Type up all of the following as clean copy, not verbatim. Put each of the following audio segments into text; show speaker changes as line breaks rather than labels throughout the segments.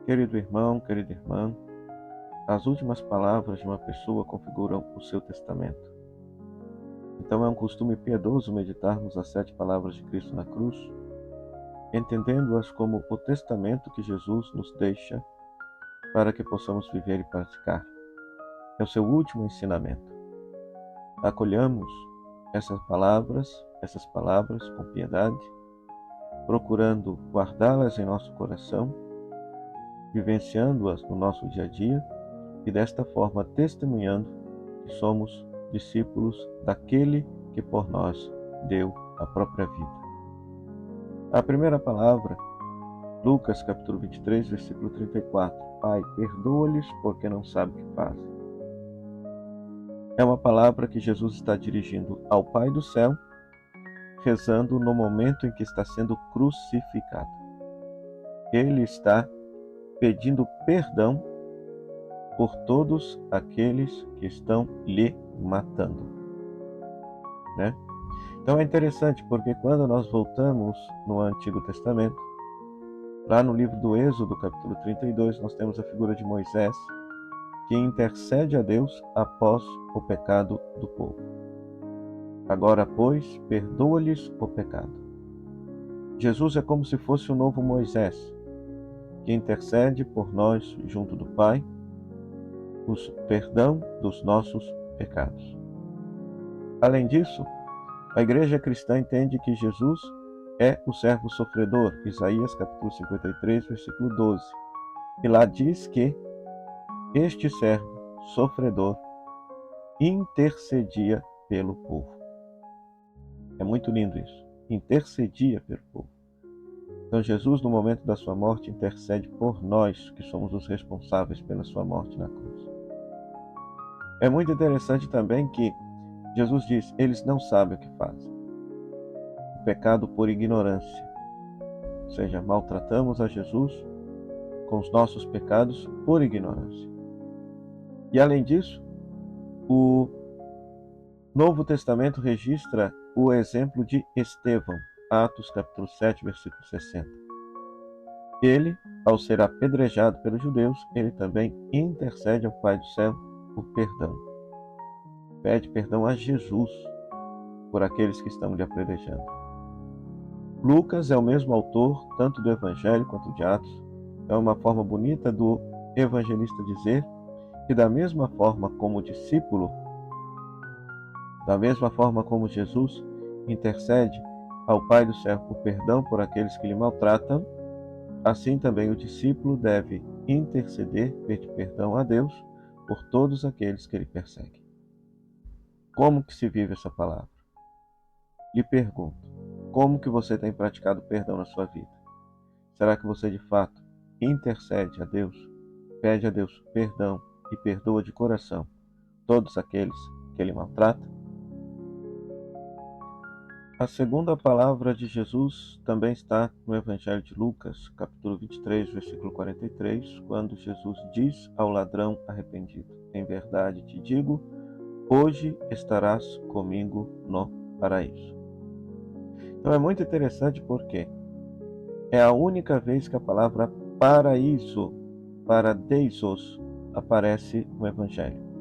Querido irmão, querida irmã, as últimas palavras de uma pessoa configuram o seu testamento. Então é um costume piedoso meditarmos as 7 palavras de Cristo na cruz, entendendo-as como o testamento que Jesus nos deixa para que possamos viver e praticar. É o seu último ensinamento. Acolhamos essas palavras com piedade, procurando guardá-las em nosso coração, vivenciando-as no nosso dia a dia e desta forma testemunhando que somos discípulos daquele que por nós deu a própria vida. A primeira palavra, Lucas capítulo 23, versículo 34. Pai, perdoa-lhes porque não sabem o que fazem. É uma palavra que Jesus está dirigindo ao Pai do céu, rezando no momento em que está sendo crucificado. Ele está pedindo perdão por todos aqueles que estão lhe matando, né? Então é interessante porque quando nós voltamos no Antigo Testamento, lá no livro do Êxodo, capítulo 32, nós temos a figura de Moisés, que intercede a Deus após o pecado do povo. Agora, pois, perdoa-lhes o pecado. Jesus é como se fosse o novo Moisés, que intercede por nós junto do Pai, o perdão dos nossos pecados. Além disso, a igreja cristã entende que Jesus é o servo sofredor, Isaías capítulo 53, versículo 12. E lá diz que este servo sofredor intercedia pelo povo. É muito lindo isso. Intercedia pelo povo. Então Jesus, no momento da sua morte, intercede por nós, que somos os responsáveis pela sua morte na cruz. É muito interessante também que Jesus diz, eles não sabem o que fazem. O pecado por ignorância. Ou seja, maltratamos a Jesus com os nossos pecados por ignorância. E além disso, o Novo Testamento registra o exemplo de Estevão, Atos capítulo 7, versículo 60. Ele, ao ser apedrejado pelos judeus, ele também intercede ao Pai do céu por perdão. Pede perdão a Jesus por aqueles que estão lhe apedrejando. Lucas é o mesmo autor, tanto do Evangelho quanto de Atos. É uma forma bonita do evangelista dizer que da mesma forma como o discípulo, da mesma forma como Jesus intercede ao Pai do céu por perdão por aqueles que lhe maltratam, assim também o discípulo deve interceder, pedir perdão a Deus por todos aqueles que ele persegue. Como que se vive essa palavra? Lhe pergunto, como que você tem praticado perdão na sua vida? Será que você de fato intercede a Deus, pede a Deus perdão e perdoa de coração todos aqueles que ele maltrata? A segunda palavra de Jesus também está no Evangelho de Lucas, capítulo 23, versículo 43, quando Jesus diz ao ladrão arrependido, em verdade te digo, hoje estarás comigo no paraíso. Então é muito interessante porque é a única vez que a palavra paraíso, paradeisos, aparece no Evangelho.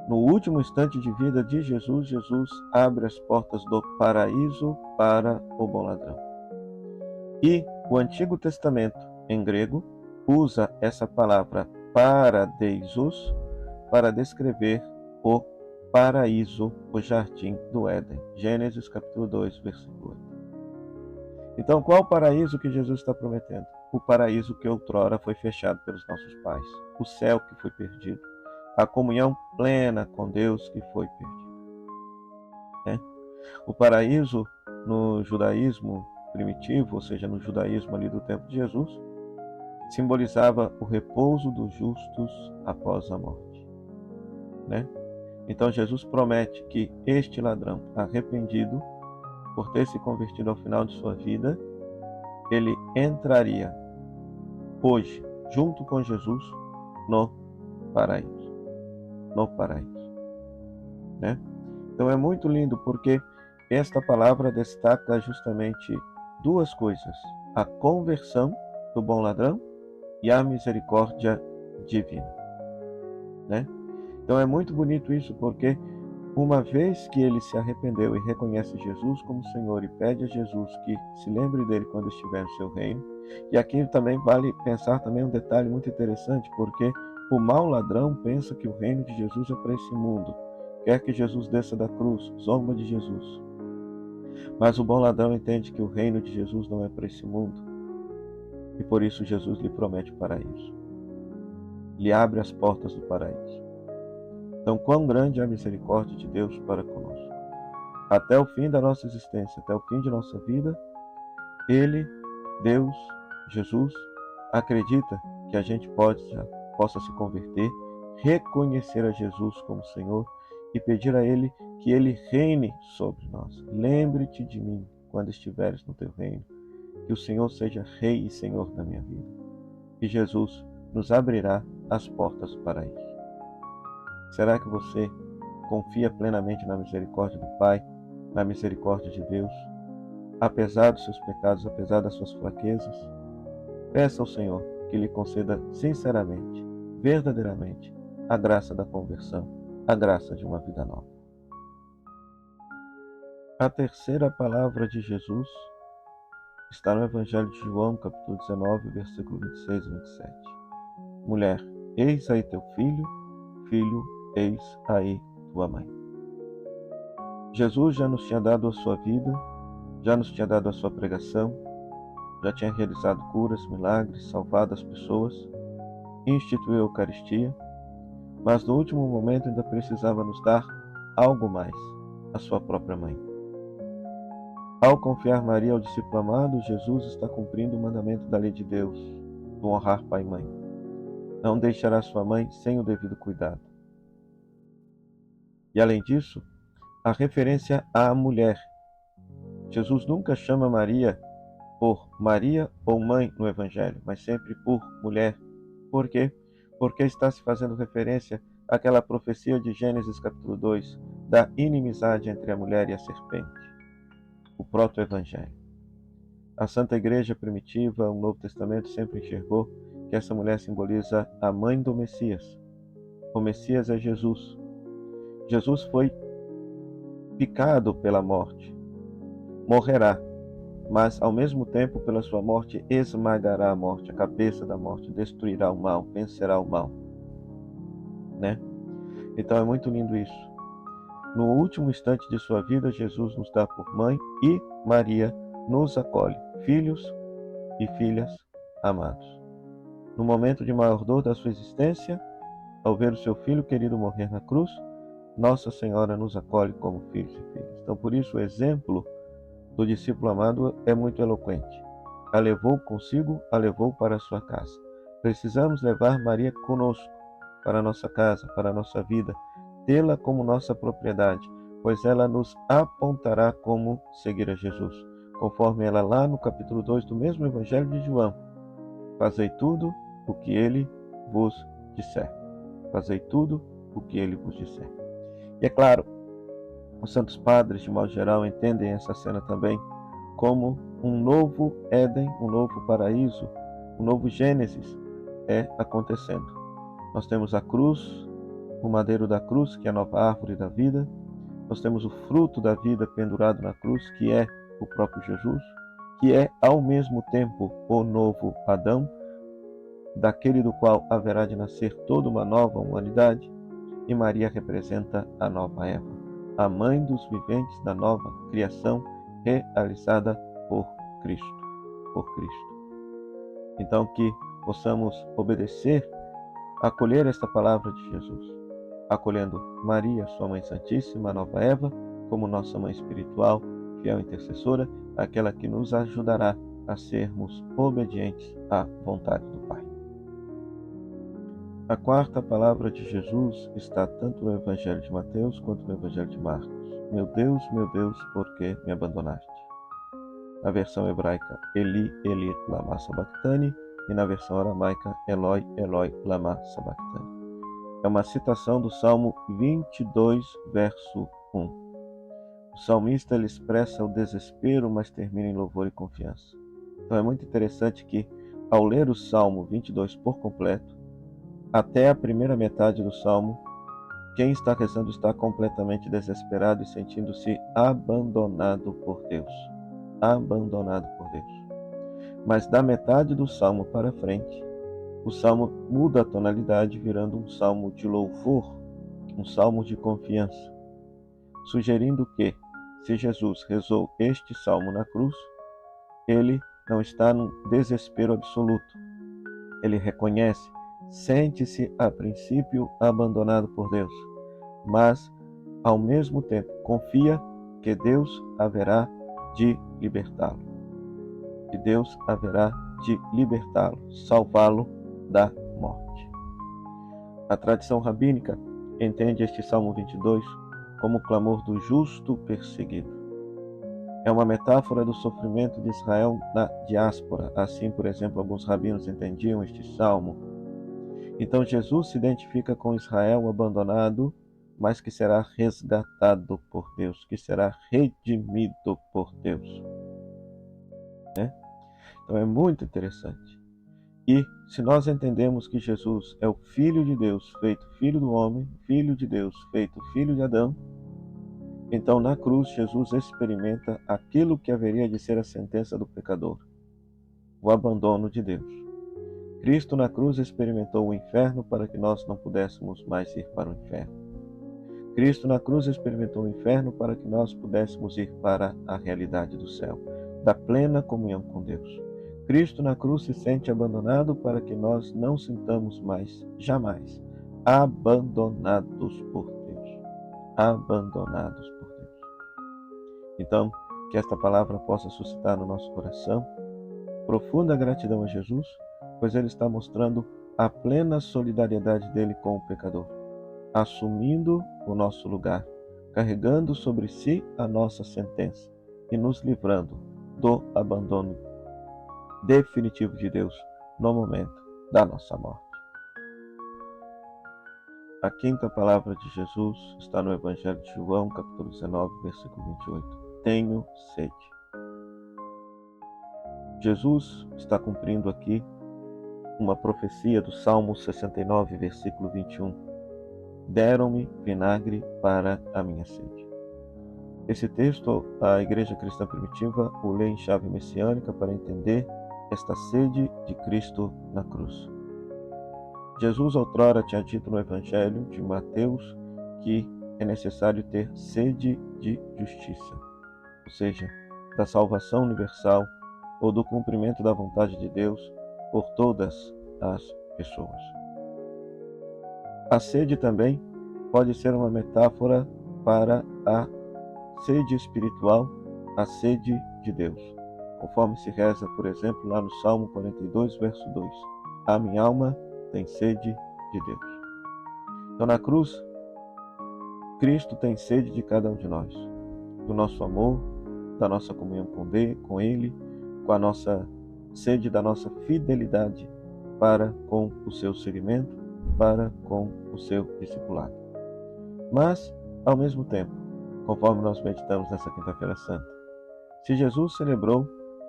No último instante de vida de Jesus, Jesus abre as portas do paraíso para o bom ladrão. E o Antigo Testamento, em grego, usa essa palavra paradeisos para descrever o paraíso, o jardim do Éden. Gênesis capítulo 2, versículo 8. Então, qual o paraíso que Jesus está prometendo? O paraíso que outrora foi fechado pelos nossos pais, o céu que foi perdido, a comunhão plena com Deus que foi perdida. Né? O paraíso no judaísmo primitivo, ou seja, no judaísmo ali do tempo de Jesus, simbolizava o repouso dos justos após a morte. Né? Então Jesus promete que este ladrão arrependido, por ter se convertido ao final de sua vida, ele entraria hoje, junto com Jesus, no paraíso. No paraíso. Né? Então é muito lindo porque esta palavra destaca justamente duas coisas: a conversão do bom ladrão e a misericórdia divina, né? Então é muito bonito isso, porque uma vez que ele se arrependeu e reconhece Jesus como Senhor e pede a Jesus que se lembre dele quando estiver no seu reino, e aqui também vale pensar também um detalhe muito interessante, porque o mau ladrão pensa que o reino de Jesus é para esse mundo, quer que Jesus desça da cruz, zomba de Jesus. Mas o bom ladrão entende que o reino de Jesus não é para esse mundo, e por isso Jesus lhe promete o paraíso, lhe abre as portas do paraíso. Então, quão grande é a misericórdia de Deus para conosco. Até o fim da nossa existência, até o fim de nossa vida, Ele, Deus, Jesus, acredita que a gente possa se converter, reconhecer a Jesus como Senhor e pedir a Ele que Ele reine sobre nós. Lembre-te de mim quando estiveres no teu reino, que o Senhor seja Rei e Senhor da minha vida. E Jesus nos abrirá as portas do paraíso. Será que você confia plenamente na misericórdia do Pai, na misericórdia de Deus? Apesar dos seus pecados, apesar das suas fraquezas, peça ao Senhor que lhe conceda sinceramente, verdadeiramente, a graça da conversão, a graça de uma vida nova. A terceira palavra de Jesus está no Evangelho de João, capítulo 19, versículo 26 e 27. Mulher, eis aí teu filho, filho, eis aí tua mãe. Jesus já nos tinha dado a sua vida, já nos tinha dado a sua pregação, já tinha realizado curas, milagres, salvado as pessoas, instituiu a Eucaristia, mas no último momento ainda precisava nos dar algo mais, a sua própria mãe. Ao confiar Maria ao discípulo amado, Jesus está cumprindo o mandamento da lei de Deus, do honrar pai e mãe. Não deixará sua mãe sem o devido cuidado. E além disso, a referência à mulher. Jesus nunca chama Maria por Maria ou mãe no Evangelho, mas sempre por mulher. Por quê? Porque está se fazendo referência àquela profecia de Gênesis capítulo 2, da inimizade entre a mulher e a serpente, o proto-evangelho. A Santa Igreja primitiva, o Novo Testamento, sempre enxergou que essa mulher simboliza a mãe do Messias. O Messias é Jesus. Jesus foi picado pela morte, morrerá, mas ao mesmo tempo, pela sua morte, esmagará a morte, a cabeça da morte, destruirá o mal, vencerá o mal, né? Então é muito lindo isso. No último instante de sua vida, Jesus nos dá por mãe e Maria nos acolhe, filhos e filhas amados. No momento de maior dor da sua existência, ao ver o seu filho querido morrer na cruz, Nossa Senhora nos acolhe como filhos e filhas. Então, por isso, o exemplo do discípulo amado é muito eloquente. A levou consigo, a levou para a sua casa. Precisamos levar Maria conosco para a nossa casa, para a nossa vida, tê-la como nossa propriedade, pois ela nos apontará como seguir a Jesus, conforme ela lá no capítulo 2 do mesmo Evangelho de João. Fazei tudo o que ele vos disser. Fazei tudo o que ele vos disser. E é claro, os santos padres, de modo geral, entendem essa cena também como um novo Éden, um novo paraíso, um novo Gênesis acontecendo. Nós temos a cruz, o madeiro da cruz, que é a nova árvore da vida. Nós temos o fruto da vida pendurado na cruz, que é o próprio Jesus, que é ao mesmo tempo o novo Adão, daquele do qual haverá de nascer toda uma nova humanidade. E Maria representa a nova Eva, a mãe dos viventes da nova criação realizada por Cristo. Então, que possamos obedecer, acolher esta palavra de Jesus, acolhendo Maria, sua Mãe Santíssima, a nova Eva, como nossa mãe espiritual, fiel intercessora, aquela que nos ajudará a sermos obedientes à vontade do Pai. A quarta palavra de Jesus está tanto no Evangelho de Mateus quanto no Evangelho de Marcos. Meu Deus, por que me abandonaste? Na versão hebraica, Eli, Eli, lama sabachthani, e na versão aramaica, Eloi, Eloi, lama sabachthani. É uma citação do Salmo 22, verso 1. O salmista ele expressa o desespero, mas termina em louvor e confiança. Então é muito interessante que, ao ler o Salmo 22 por completo, até a primeira metade do Salmo, quem está rezando está completamente desesperado e sentindo-se abandonado por Deus. Abandonado por Deus. Mas da metade do Salmo para frente, o Salmo muda a tonalidade, virando um Salmo de louvor, um Salmo de confiança, sugerindo que, se Jesus rezou este Salmo na cruz, ele não está num desespero absoluto. Ele reconhece, sente-se a princípio abandonado por Deus, mas ao mesmo tempo confia que Deus haverá de libertá-lo. Que Deus haverá de libertá-lo, salvá-lo da morte. A tradição rabínica entende este Salmo 22 como o clamor do justo perseguido. É uma metáfora do sofrimento de Israel na diáspora. Assim, por exemplo, alguns rabinos entendiam este salmo. Então Jesus se identifica com Israel abandonado, mas que será resgatado por Deus, que será redimido por Deus. Então é muito interessante. E se nós entendemos que Jesus é o Filho de Deus, feito Filho do homem, Filho de Deus, feito Filho de Adão, então na cruz Jesus experimenta aquilo que haveria de ser a sentença do pecador, o abandono de Deus. Cristo na cruz experimentou o inferno para que nós não pudéssemos mais ir para o inferno. Cristo na cruz experimentou o inferno para que nós pudéssemos ir para a realidade do céu, da plena comunhão com Deus. Cristo na cruz se sente abandonado para que nós não sintamos mais, jamais, abandonados por Deus. Abandonados por Deus. Então, que esta palavra possa suscitar no nosso coração profunda gratidão a Jesus, pois Ele está mostrando a plena solidariedade dele com o pecador, assumindo o nosso lugar, carregando sobre si a nossa sentença e nos livrando do abandono definitivo de Deus no momento da nossa morte. A quinta palavra de Jesus está no Evangelho de João, capítulo 19, versículo 28. Tenho sede. Jesus está cumprindo aqui uma profecia do Salmo 69, versículo 21. Deram-me vinagre para a minha sede. Esse texto, a Igreja Cristã Primitiva o lê em chave messiânica para entender esta sede de Cristo na cruz. Jesus outrora tinha dito no Evangelho de Mateus que é necessário ter sede de justiça, ou seja, da salvação universal ou do cumprimento da vontade de Deus por todas as pessoas. A sede também pode ser uma metáfora para a sede espiritual, a sede de Deus, conforme se reza, por exemplo, lá no Salmo 42, verso 2. A minha alma tem sede de Deus. Então, na cruz, Cristo tem sede de cada um de nós, do nosso amor, da nossa comunhão com Ele, com a nossa sede da nossa fidelidade para com o seu seguimento, para com o seu discipulado. Mas, ao mesmo tempo, conforme nós meditamos nessa quinta-feira santa, se Jesus celebrou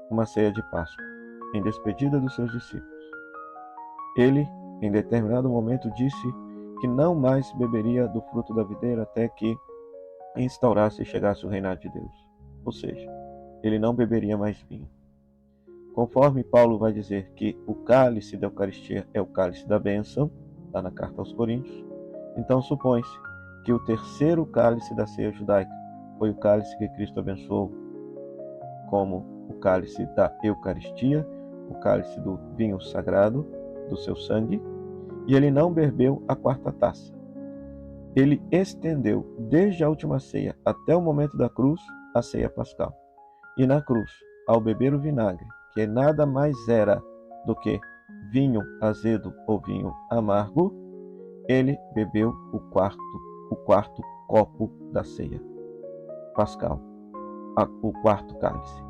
uma ceia de Páscoa em despedida dos seus discípulos, ele, em determinado momento, disse que não mais beberia do fruto da videira até que instaurasse e chegasse o reinado de Deus. Ou seja, ele não beberia mais vinho. Conforme Paulo vai dizer que o cálice da Eucaristia é o cálice da bênção, lá na carta aos Coríntios, então supõe-se que o terceiro cálice da ceia judaica foi o cálice que Cristo abençoou, como o cálice da Eucaristia, o cálice do vinho sagrado, do seu sangue, e ele não bebeu a quarta taça. Ele estendeu desde a última ceia até o momento da cruz a ceia pascal. E na cruz, ao beber o vinagre, que nada mais era do que vinho azedo ou vinho amargo, ele bebeu o quarto copo da ceia pascal, o quarto cálice.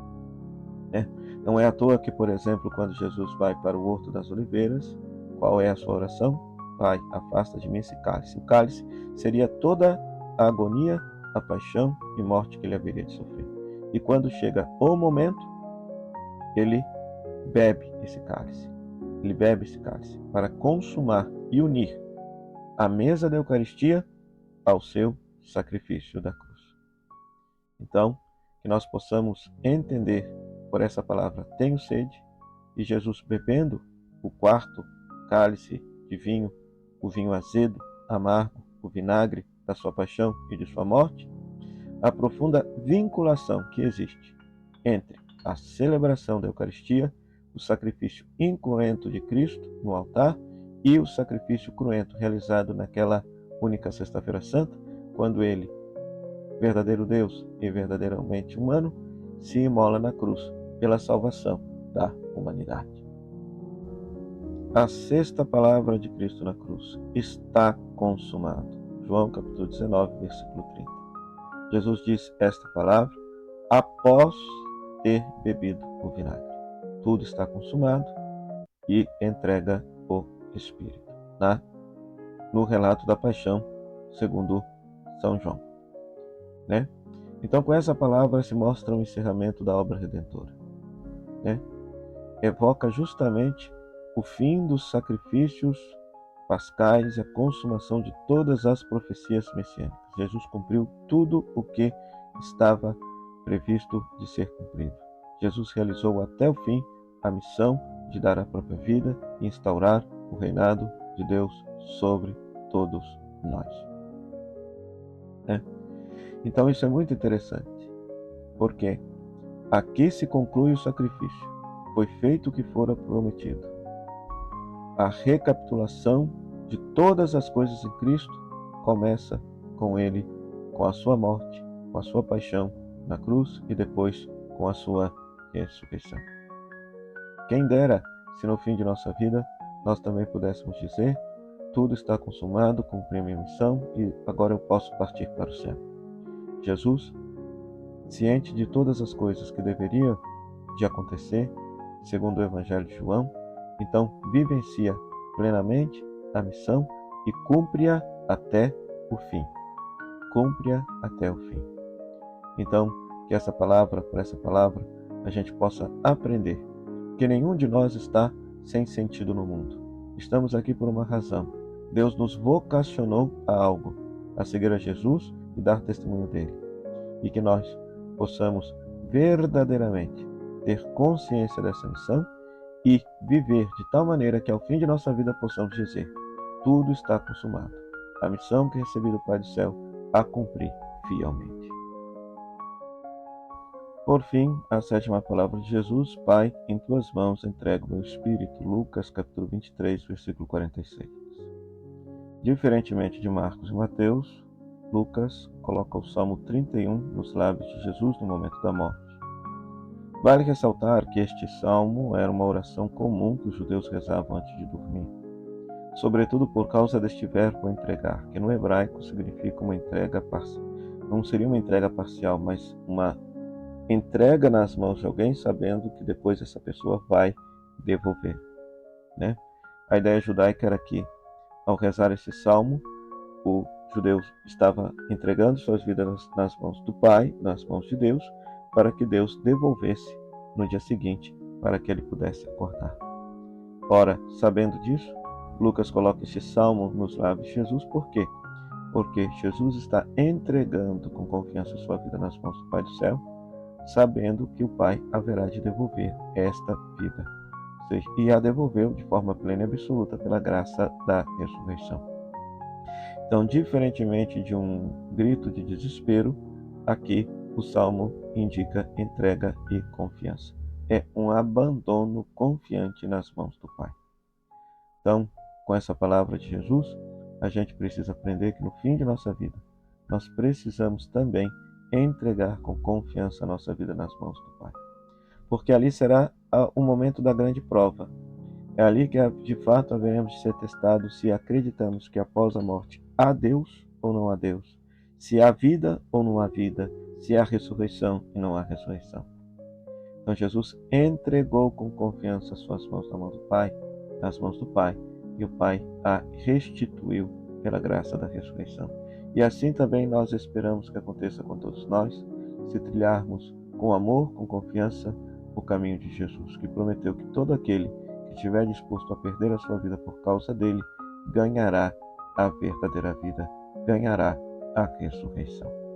Não é à toa que, por exemplo, quando Jesus vai para o Horto das Oliveiras, qual é a sua oração? Pai, afasta de mim esse cálice. O cálice seria toda a agonia, a paixão e morte que ele haveria de sofrer. E quando chega o momento, ele bebe esse cálice. ele bebe esse cálice para consumar e unir a mesa da Eucaristia ao seu sacrifício da cruz. Então, que nós possamos entender por essa palavra, tenho sede, e Jesus bebendo o quarto cálice de vinho, o vinho azedo, amargo, o vinagre da sua paixão e de sua morte, a profunda vinculação que existe entre a celebração da Eucaristia, o sacrifício incruento de Cristo no altar e o sacrifício cruento realizado naquela única Sexta-feira Santa, quando ele, verdadeiro Deus e verdadeiramente humano, se imola na cruz pela salvação da humanidade. A sexta palavra de Cristo na cruz: está consumado. João capítulo 19, versículo 30. Jesus diz esta palavra após ter bebido o vinagre. Tudo está consumado e entrega o Espírito, no relato da paixão segundo São João. Então, com essa palavra se mostra o encerramento da obra redentora. Evoca justamente o fim dos sacrifícios pascais e a consumação de todas as profecias messiânicas. Jesus cumpriu tudo o que estava previsto de ser cumprido. Jesus realizou até o fim a missão de dar a própria vida e instaurar o reinado de Deus sobre todos nós. Então isso é muito interessante, porque aqui se conclui o sacrifício. Foi feito o que fora prometido. A recapitulação de todas as coisas em Cristo começa com ele, com a sua morte, com a sua paixão na cruz e depois com a sua ressurreição. Quem dera se no fim de nossa vida nós também pudéssemos dizer: tudo está consumado, cumpri minha missão e agora eu posso partir para o céu. Jesus, ciente de todas as coisas que deveriam de acontecer, segundo o Evangelho de João, então vivencia plenamente a missão e cumpre-a até o fim. Cumpre-a até o fim. Então, que essa palavra, por essa palavra, a gente possa aprender que nenhum de nós está sem sentido no mundo. Estamos aqui por uma razão. Deus nos vocacionou a algo, a seguir a Jesus e dar testemunho dele. E que nós possamos verdadeiramente ter consciência dessa missão e viver de tal maneira que ao fim de nossa vida possamos dizer: tudo está consumado. A missão que recebi do Pai do Céu, a cumprir fielmente. Por fim, a sétima palavra de Jesus: Pai, em tuas mãos entrego meu espírito. Lucas capítulo 23, versículo 46. Diferentemente de Marcos e Mateus, Lucas coloca o Salmo 31 nos lábios de Jesus no momento da morte. Vale ressaltar que este salmo era uma oração comum que os judeus rezavam antes de dormir, sobretudo por causa deste verbo entregar, que no hebraico significa uma entrega parcial. Não seria uma entrega parcial, mas uma entrega nas mãos de alguém, sabendo que depois essa pessoa vai devolver. A ideia judaica era que, ao rezar esse salmo, o judeu estava entregando suas vidas nas mãos do Pai, nas mãos de Deus, para que Deus devolvesse no dia seguinte, para que ele pudesse acordar. Ora, sabendo disso, Lucas coloca este salmo nos lábios de Jesus. Por quê? Porque Jesus está entregando com confiança sua vida nas mãos do Pai do céu, sabendo que o Pai haverá de devolver esta vida, ou seja, e a devolveu de forma plena e absoluta pela graça da ressurreição. Então, diferentemente de um grito de desespero, aqui o Salmo indica entrega e confiança. É um abandono confiante nas mãos do Pai. Então, com essa palavra de Jesus, a gente precisa aprender que no fim de nossa vida, nós precisamos também entregar com confiança a nossa vida nas mãos do Pai. Porque ali será o momento da grande prova. É ali que de fato haveremos de ser testados se acreditamos que após a morte há Deus ou não há Deus, se há vida ou não há vida, se há ressurreição e não há ressurreição. Então Jesus entregou com confiança as suas mãos nas mãos do Pai, e o Pai a restituiu pela graça da ressurreição. E assim também nós esperamos que aconteça com todos nós, se trilharmos com amor, com confiança, o caminho de Jesus, que prometeu que todo aquele que estiver disposto a perder a sua vida por causa dele, ganhará a verdadeira vida, ganhará a ressurreição.